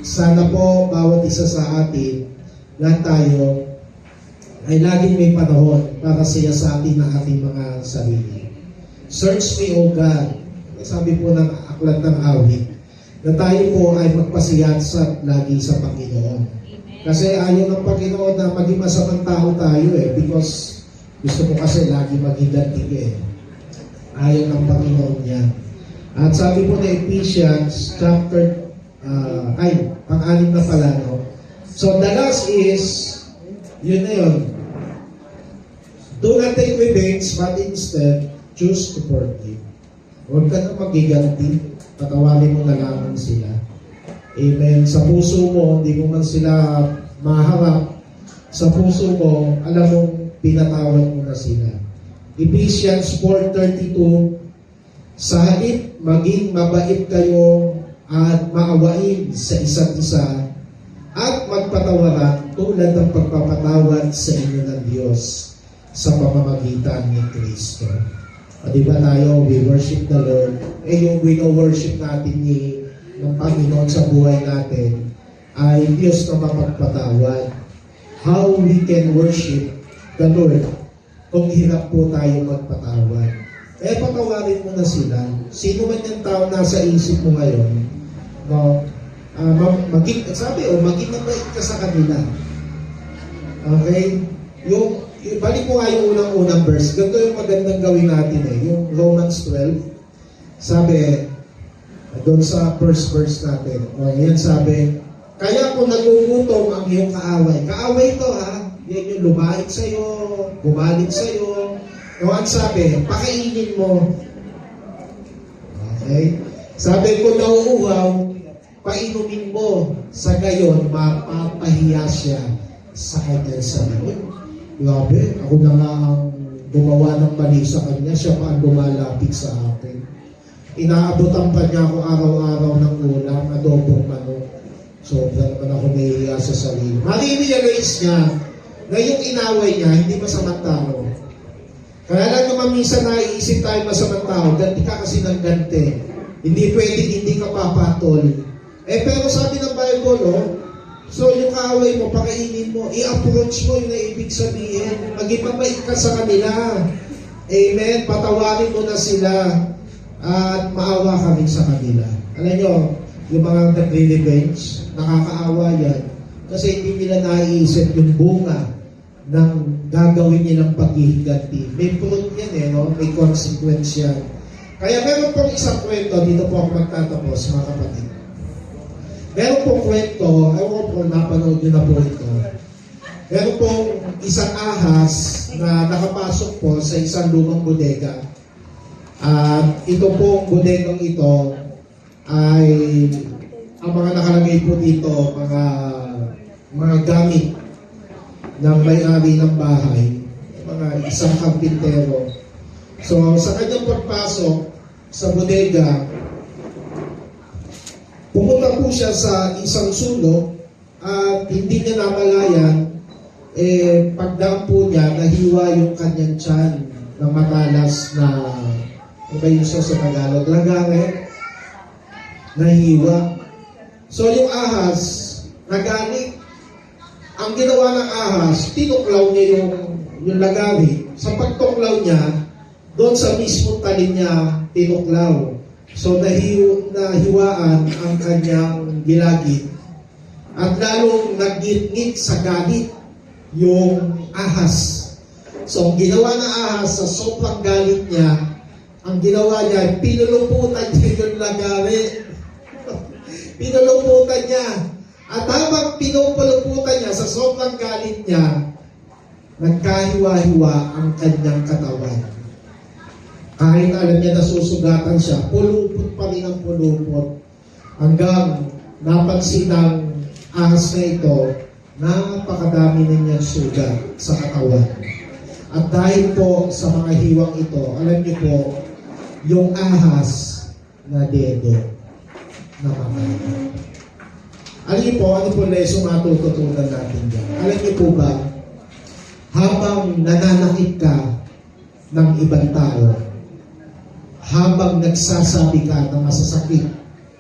A: sana po bawat isa sa atin, lahat tayo ay laging may panahon para siya sa atin ng ating mga sarili. Search me, O God. Sabi po ng aklat ng awit, na tayo po ay magpasiyasat lagi sa Panginoon. Kasi ayaw ng Panginoon na maging masamang tao tayo eh, because gusto mo kasi lagi maging gantig eh. Ayaw ng Panginoon niya. At sabi po na Ephesians chapter pang-anim na pala, no? So the last is, yun na yun. Do not take revenge, but instead, choose to forgive. Huwag ka na magiganti, patawarin mo na lamang sila. Amen. Sa puso mo, hindi mo man sila maharap. Sa puso mo, alam mo, pinatawan mo na sila. Ephesians 4:32, sa halip, maging mabait kayo at maawain sa isa't isa at magpatawaran tulad ng pagpapatawad sa inyo ng Diyos sa pamamagitan ni Kristo. Di ba tayo, we worship the Lord. Yung wino-worship natin ng Panginoon sa buhay natin ay Diyos na mapagpatawad. How we can worship the Lord kung hirap po tayo magpatawad. Kaya patawarin mo na sila. Sino man yung tao nasa isip mo ngayon, no? Maging mabait ka sa kanila. Okay? Balik mo nga yung unang verse. Ganito yung magandang gawin natin eh. Yung Romans 12. Sabi, doon sa first verse natin. Yan sabi, kaya kung nagugutom ang iyong kaaway. Kaaway ito ha. Yan yung lumait sa'yo, bumalik sa'yo. Ang sabi, pakainin mo. Okay? Sabi, kung nauuhaw, painumin mo. Sa gayon, mapapahiya siya sa kanyang sarili. Grabe, ako na nga ang gumawa ng mali sa kanya, siya pa ang lumalapit sa akin. Inaabutan pa niya ako araw-araw ng ulam, adobong manok. Sobra naman ako nahihiya sa sarili. Marirealize niya na yung inaway niya, hindi masamang tao. Kaya lang naman minsan naiisip tayo masamang tao, ganti ka kasi ng ganti. Hindi pwedeng hindi ka papatol. Pero sabi ng Bible, so yung kaaway mo, pakainin mo, i-approach mo yung naibig sabihin. Maging mabait ka sa kanila. Amen? Patawarin mo na sila at maawa ka rin sa kanila. Alam nyo, yung mga nagre-revenge, nakakaawa yan. Kasi hindi nila naiisip yung bunga ng gagawin niya ng paghihiganti. May fruit yan no? May consequence yan. Kaya meron pong isang kwento, dito po ako magtatapos mga kapatid. Meron pong kwento, ewan ko po napanood nyo na po ito. Meron pong isang ahas na nakapasok po sa isang lumang bodega. At ito pong bodegang ito ay ang mga nakalagay po dito, mga gamit ng may-ari ng bahay, mga isang karpintero. So, sa kanyang pagpasok sa bodega, pumunta po siya sa isang sulok at hindi niya namalayan, pagdaan po niya, nahiwa yung kanyang tiyan ng matalas na, ano ba yun siya sa Tagalog? Lagare. Nahiwa. So, yung ahas, nagalit. Ang ginawa ng ahas, tinuklaw niya yung lagari. Sa pagtuklaw niya, doon sa mismo talim niya, tinuklaw. So, nahiwaan ang kanyang gilagid. At lalong nagngit-ngit sa galit yung ahas. So, ang ginawa ng ahas, sa sobrang galit niya, ang ginawa niya, pinulumputan niya yung lagari. Pinulumputan niya. At habang pinupuluputan niya sa sobrang galit niya, nagkahiwa-hiwa ang kanyang katawan. Kahit alam niya na susugatan siya, pulupot pa rin ang pulupot. Hanggang napansin ng ahas na ito, napakadami na niyang sugat sa katawan. At dahil po sa mga hiwang ito, alam niyo po, yung ahas na dedo na mamatay. Alam niyo po, ano po lesson matututunan natin dyan? Alam niyo po ba, habang nananakit ka ng ibang tao, habang nagsasabi ka ng masasakit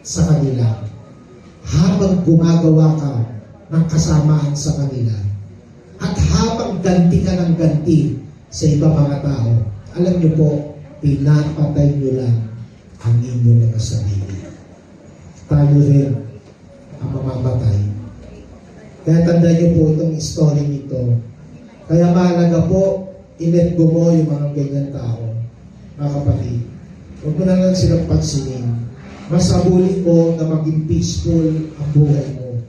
A: sa kanila, habang gumagawa ka ng kasamaan sa kanila, at habang ganti ka ng ganti sa ibang mga tao, alam niyo po, pinapatay niyo lang ang inyong mga sarili. Tayo rin ang mamamatay. Kaya tandaan niyo po itong story nito. Kaya mahalaga po, i-let go mo yung mga ganyan tao. Mga kapatid, huwag mo na lang silang pansinin. Masabuli mo na maging peaceful ang buhay mo.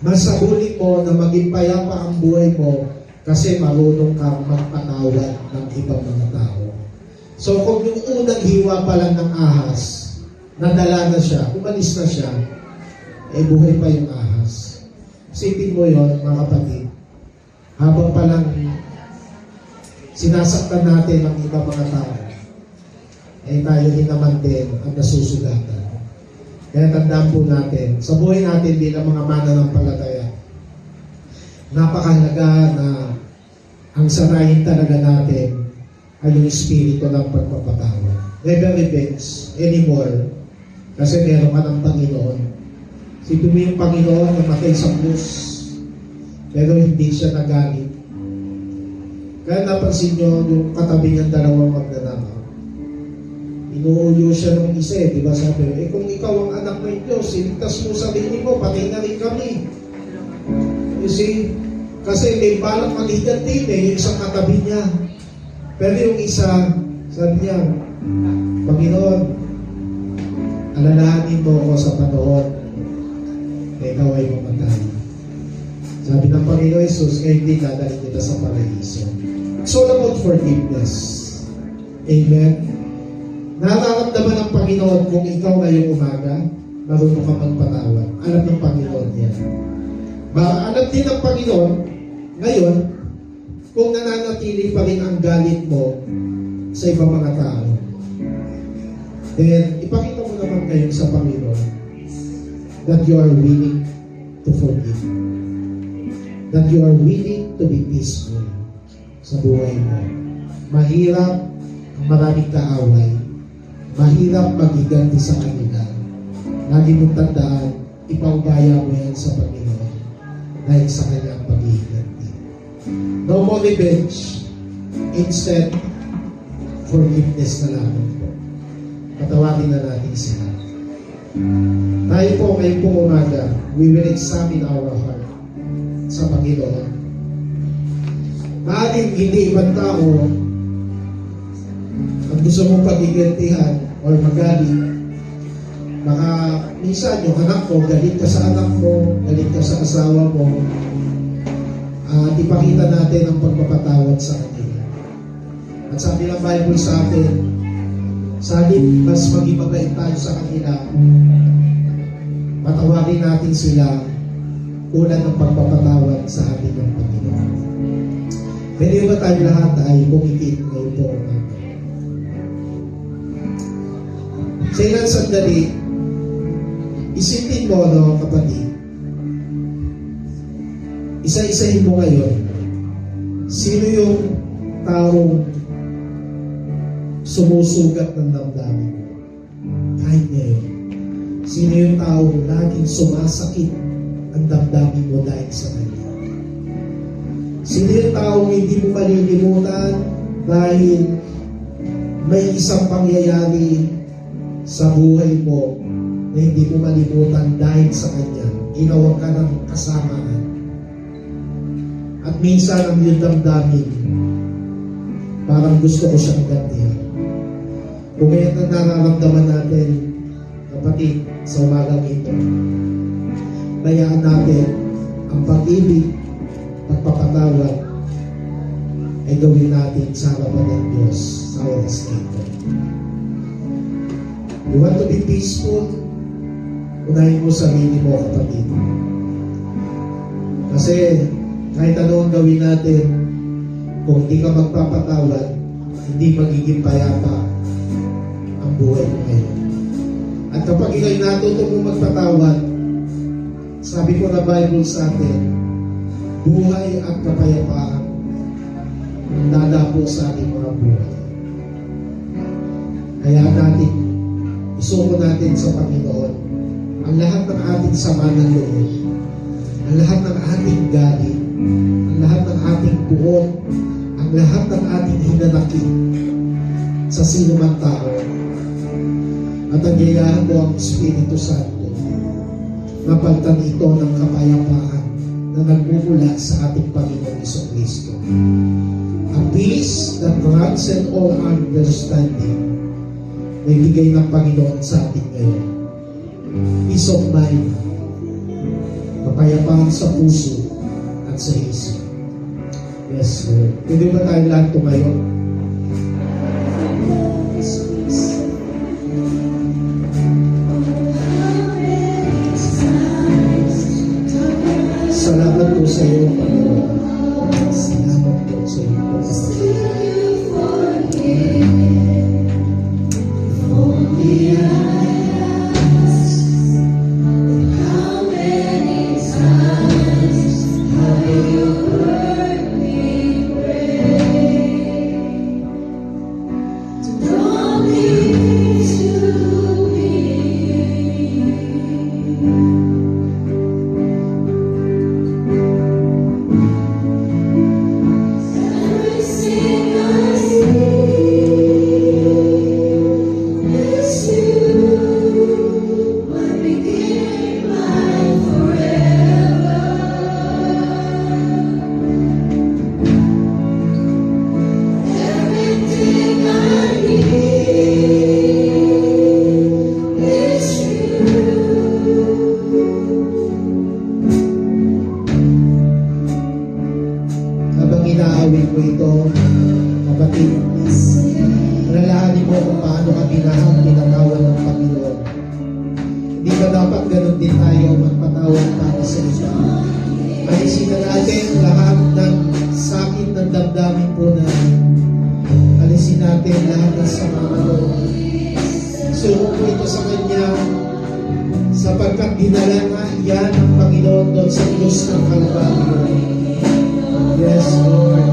A: Masabuli mo na maging payapa ang buhay mo kasi marunong kang magpatawad ng ibang mga tao. So kung yung unang hiwa pa lang ng ahas, nadala na siya, umalis na siya, buhay pa yung ahas. Isipin mo yon mga kapatid. Habang palang sinasaktan natin ang ibang mga tao, tayo din naman din ang nasusugatan. Kaya tandaan po natin, sa buhay natin bilang mga mananampalataya, napakahalaga na ang sanayin talaga natin ay yung espiritu ng pagpapatawad. Never revenge anymore kasi meron ka ng Panginoon. Si yung Panginoon namatay sa krus, pero hindi siya nagalit. Kaya napansin nyo yung katabi ng dalawang magnanakaw. Inuuyo siya ng isa di ba sabi, kung ikaw ang anak ng Diyos, iligtas mo sarili mo, pati na rin kami. You see, kasi may balak maligat din yung isang katabi niya. Pero yung isa, sabi niya, Panginoon, alalahanin mo ako sa panahon na ikaw ay mamatay. Sabi ng Panginoon Jesus, ngayon din dadalhin kita sa paraiso. It's all about forgiveness. Amen? Nararamdaman ng Panginoon kung ikaw ngayong umaga, marunong ka magpatawad. Alam ng Panginoon yan. Alam din ng Panginoon, ngayon, kung nananatili pa rin ang galit mo sa ibang mga tao, then ipakita mo naman ngayon sa Panginoon that you are willing to forgive. That you are willing to be peaceful sa buhay mo. Mahirap ang maraming kaaway. Mahirap magiganti sa kanila. Lagi mong tandaan, ipaubaya mo yan sa Panginoon dahil sa kanyang paghihiganti. No more revenge. Instead, forgiveness na lamang po. Patawagin na natin sila. Tayo po ngayon po umaga, we will examine our heart sa Panginoon. Maaaring hindi ibang tao ang gusto mong pagigantihan or magalit. Baka minsan yung anak mo, galit ka sa anak mo, galit ka sa asawa mo, at ipakita natin ang pagpapatawad sa kanila. At sabi ng Bible sa atin, sa halip mas maging mabait tayo sa kanila, patawarin natin sila ulan ng pagpapatawad sa atin ng Panginoon. Pwede ba tayo lahat ay pumikit ngayon po? Sa ilang sandali, isipin mo, no, kapatid, isa-isahin mo ngayon, sino yung taong sumusugat ng damdamin mo? Kahit ngayon. Sino yung taong laging sumasakit ang damdamin mo dahil sa kanya? Sino yung taong hindi mo malilimutan dahil may isang pangyayari sa buhay mo na hindi mo malimutan dahil sa kanya, ginawa ka ng kasamaan. At minsan ang iyong damdamin, parang gusto ko siyang gantihan. Kung ngayon ang nararamdaman natin, kapatid, sa umagang ito, bayaan natin ang pag-ibig, pagpapatawad, ay gawin natin sa harapan ng Diyos sa oras na ito. You want to be peaceful? Unahin mo sarili mo, kapatid. Kasi kahit ano ang gawin natin, kung hindi ka magpapatawad, hindi magiging payapa ang buhay mo ngayon. At kapag ikaw'y natuto mong magpatawad, sabi ko na Bible sa atin, buhay at kapayapaan ang dadapo sa ating mga buhay. Kaya natin, isuko natin sa Panginoon ang lahat ng ating sama ng loob, ang lahat ng ating galit, ang lahat ng ating puot, ang lahat ng ating hinanakit sa sino man tao. At ang yayahan mo ang Espiritu Santo na pagtan ito ng kapayapaan na nagmumula sa ating Panginoon Jesucristo. A peace that transcends all understanding may bigay ng Panginoon sa atin ngayon. Peace of mind, kapayapaan sa puso at sa isip. Yes, Lord. Pwede ba tayo lahat tumayo? Salamat po sa iyo, Panginoon. Salamat po sa iyo, inaawit mo ito, kapatid. Alalahanin mo kung paano ka pinatawan ng Panginoon. Hindi ba dapat ganun din tayo magpatawad para sa iba? Alisin na natin lahat ng sakit ng damdamin po natin. Alisin natin lahat ng sama mo. Suko po ito sa Kanya sapagkat dinala nga yan ang Panginoon doon sa krus ng Kalbaryo. Yes, Lord.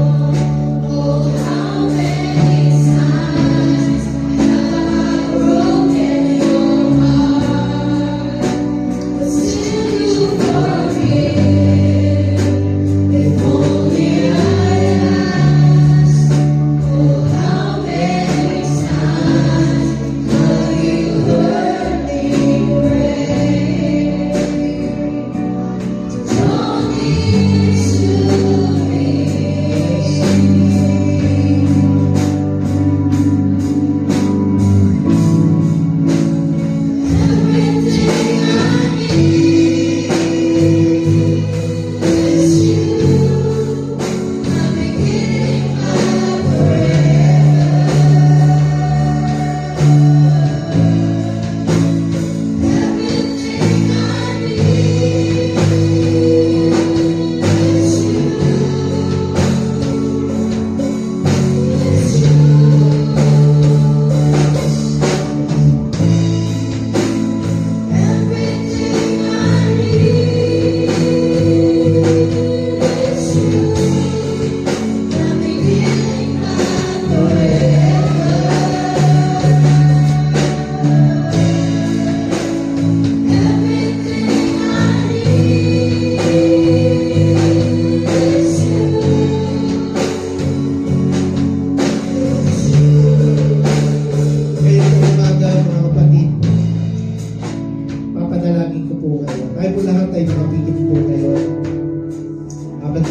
B: Draw me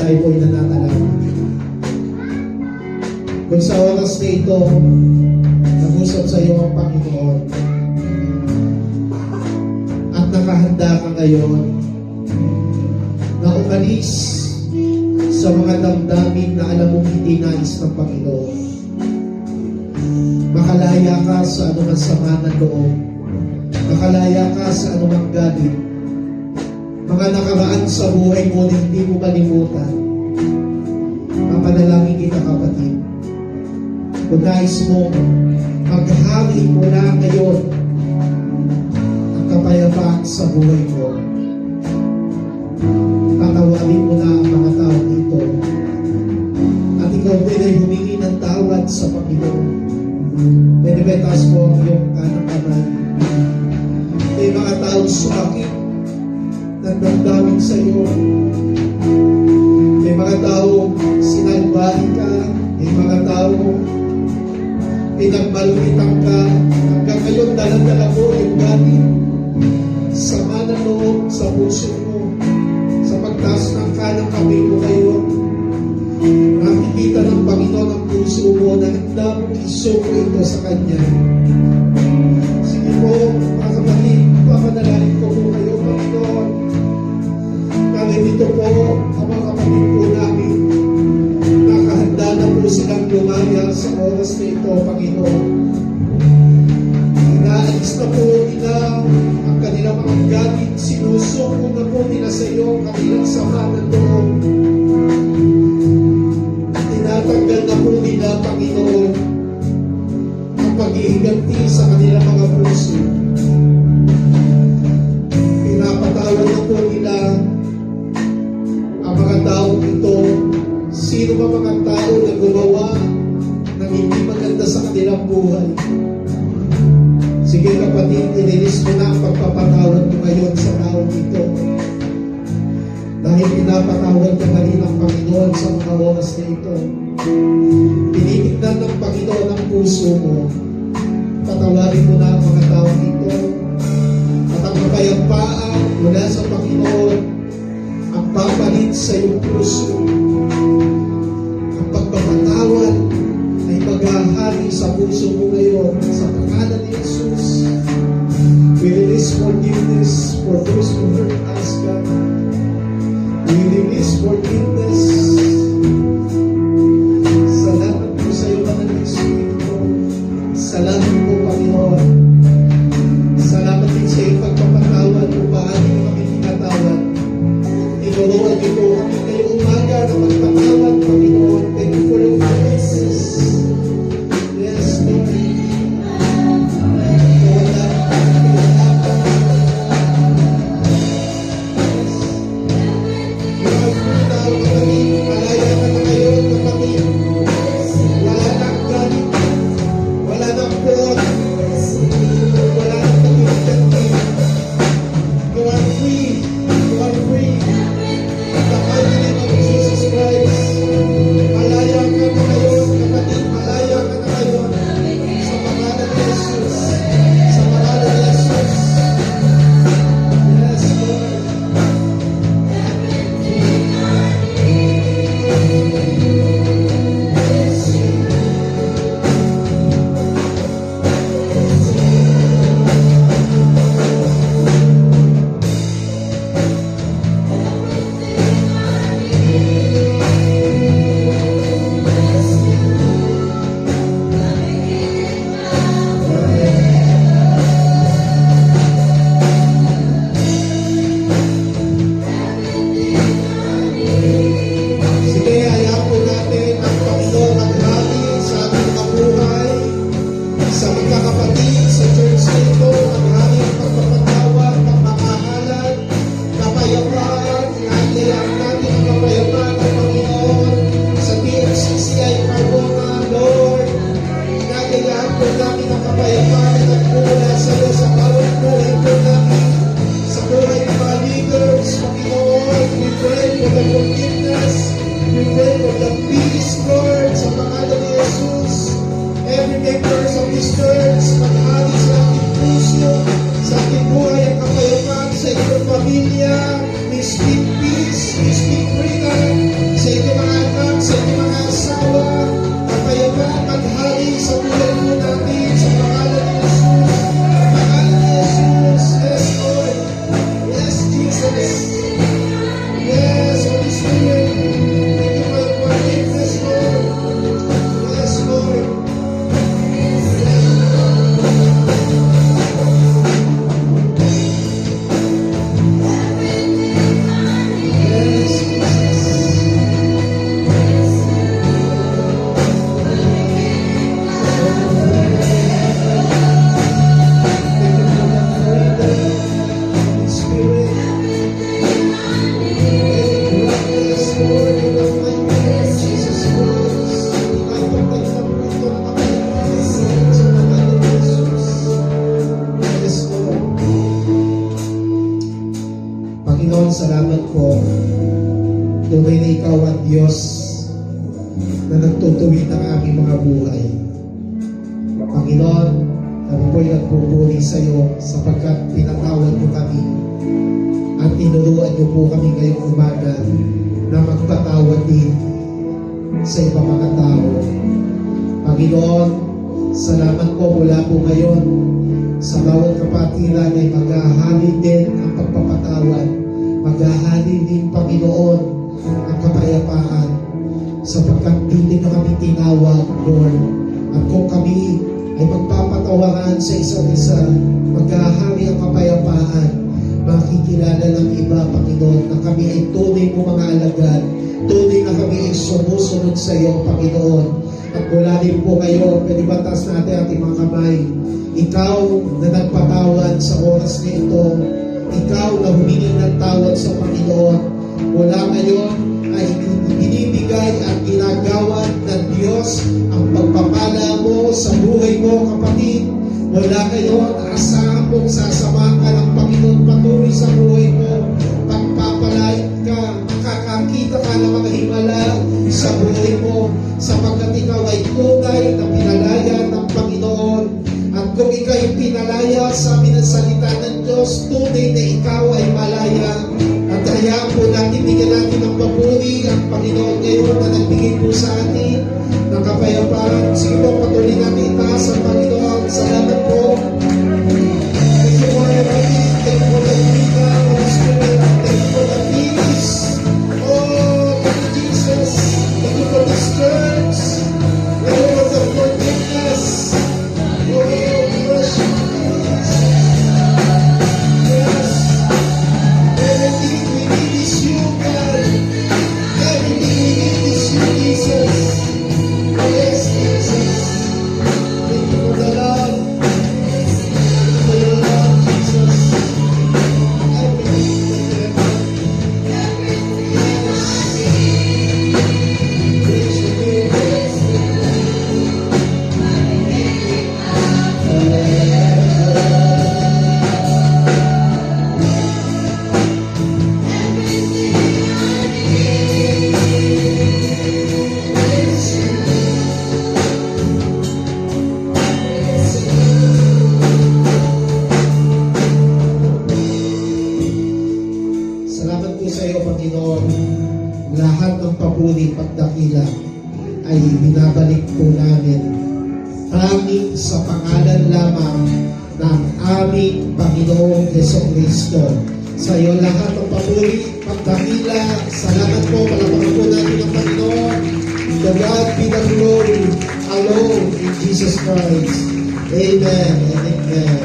A: tayo po'y nananalangin. Kung sa oras na ito, nag-usap sa iyo ang Panginoon at nakahanda ka ngayon na umalis sa mga damdamin na alam mong hindi nais ng Panginoon. Makalaya ka sa anumang sama ng loob. Makalaya ka sa anumang galit. Mga nakaraan sa buhay mo na hindi mo malimutan. Mapanalangin kita, kapatid. Kung nais mo, maghari mo na ngayon ang kapayapaan sa buhay mo. Patawarin mo na ang mga tao dito. At ikaw din ay humingi ng tawad sa Panginoon. Pwede ba itaas mo ang iyong kanang kamay? May mga taong sumakit na damdamin sa iyo. May mga taong sinalbahin ka. May mga taong pinagmalupitan ka. Hanggang ngayon dalang-dala mo yung galit. Sama na loob sa puso mo. Sa pagtaas ng kanang kamay mo ngayon. Nakikita ng Panginoon ang puso mo na handa mong isuko ito sa Kanya. Sige po, mga kapatid, papanalangin ko po kayo, Panginoon. Narito po ang mga kapatid po namin. Nakahanda na po silang lumaya sa oras na ito, Panginoon. Inaalis na po nila ang kanilang mga galit. Sinusuko na po nila sa iyo ang kanilang sama ng loob. Tinatanggal na po nila, Panginoon, ang pag-iiganti sa kanilang mga puso. Pinapatawad na po nila ang mga taong ito. Sino ba mga tao na gumawa ng hindi maganda sa kanilang buhay? Sige, kapatid, inilis mo na ang pagpapatawad mo ngayon sa taong ito. Dahil pinapatawad ka na rin ang Panginoon sa mga oras na ito. Tinitignan ng Panginoon ang puso mo. Patawarin mo na ang mga taong ito. At ang kapayapaan mula sa Panginoon ang papalit sa iyong puso. Ang pagpapatawad ay maghahari sa puso mo ngayon sa pangalan ni Jesus. We release forgiveness for those who hurt us, God. We release forgiveness. Salamat po sa iyo, Banal na Espiritu. Salamat po, Panginoon. Salamat din sa iyong pagpapatawad kung paano kami pinatawad. Tinuruan niyo po kami kayo Diyos na nagtutuwid ng aming mga buhay. Panginoon, kami po'y nagpupuri sa iyo sapagkat pinatawad mo kami at tinuruan niyo po kami ngayong umaga na magpatawad din sa ibang mga tao. Panginoon, salamat po mula po ngayon sa bawat kapatiran ay maghahali din ang pagpapatawad. Maghahali din, Panginoon, ang kapayapaan sapagkat hindi na kami tinawag, Lord. At kung kami ay magpapatawaran sa isa't isa, maghahari ang kapayapaan, makikilala ng iba, Panginoon, na kami ay tunay mo mga alagad, tunay na kami ay sumusunod sa iyo, Panginoon. At mula rin po ngayon, pwede ba taas natin ating mga kamay? Ikaw na nagpatawad sa oras na ito, ikaw na humingi ng tawad sa Panginoon, mula ngayon ay binibigay at ginagawad ng Diyos ang pagpapala mo sa buhay mo, kapatid. Mula ngayon, asahan mong sasamahan ka ng Panginoon patuloy sa buhay mo. Pagpapalain ka, makakakita ka ng mga himala sa buhay mo, sapagkat ikaw ay tunay na pinalaya ng Panginoon. At kung ikaw ay pinalaya sa amin ang salita ng Diyos, tunay na ikaw ay malaya. At hayaan po natin, bigyan natin ng papuri ang Panginoon ngayon na nagbigay po sa atin ng kapayapaan. Sige po, patuloy natin itaas ang Panginoon. Salamat po. Thank you for everything. Thank you for the freedom of the Spirit. Thank you for the peace. Oh, thank you, Jesus. Thank you for this church. Thank you for the forgiveness. Oh, we worship you. Yes. Everything we need is you, God. Everything we need is you, Jesus. Yes, Jesus. Thank you for the love. Thank you for your love, Jesus. Everything we need. Praise your name. Salamat po sa iyo, Panginoon. Lahat ng papuri pagdakila ay binabalik po namin tanging sa pangalan lamang ng aming Panginoong Jesucristo. Sa iyo lahat ng papuri pagdakila. Salamat po, palapakan po natin ang Panginoon. To God be the glory alone in Jesus Christ. Amen and amen.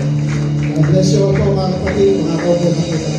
A: God bless you po, mga kapatid. Mga kaupo na po.